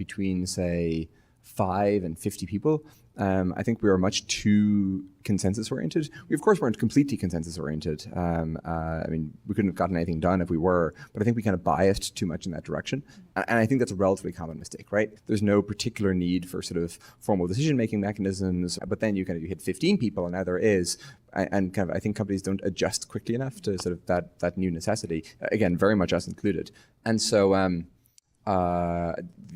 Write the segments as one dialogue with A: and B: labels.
A: between, say, 5 and 50 people. I think we are much too consensus-oriented. We, of course, weren't completely consensus-oriented. I mean, we couldn't have gotten anything done if we were, but I think we kind of biased too much in that direction. And I think that's a relatively common mistake, right? There's no particular need for sort of formal decision-making mechanisms, but then you hit 15 people, and now there is. And kind of, I think companies don't adjust quickly enough to sort of that new necessity. Again, very much us included. And so,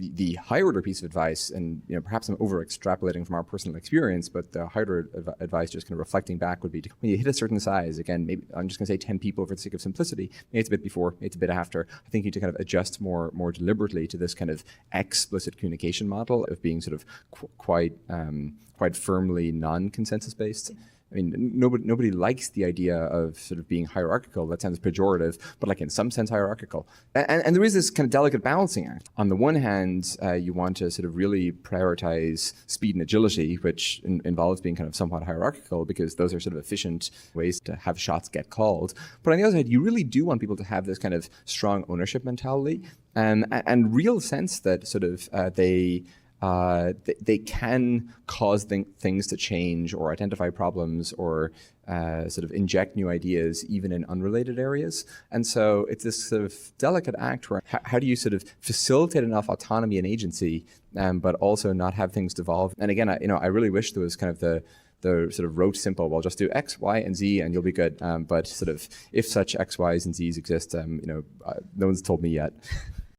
A: the higher order piece of advice, and perhaps I'm over extrapolating from our personal experience, but the higher order advice, just kind of reflecting back, would be when you hit a certain size, again, maybe I'm just going to say 10 people for the sake of simplicity. Maybe it's a bit before, maybe it's a bit after. I think you need to kind of adjust more deliberately to this kind of explicit communication model of being sort of quite firmly non-consensus based. I mean, nobody likes the idea of sort of being hierarchical. That sounds pejorative, but like in some sense hierarchical. And there is this kind of delicate balancing act. On the one hand, you want to sort of really prioritize speed and agility, which involves being kind of somewhat hierarchical, because those are sort of efficient ways to have shots get called. But on the other side, you really do want people to have this kind of strong ownership mentality and real sense that sort of they can cause things to change or identify problems or sort of inject new ideas even in unrelated areas. And so it's this sort of delicate act where how do you sort of facilitate enough autonomy and agency, but also not have things devolve. And again, I really wish there was kind of the sort of rote simple, well, just do X, Y, and Z and you'll be good. But sort of if such X, Ys, and Zs exist, no one's told me yet.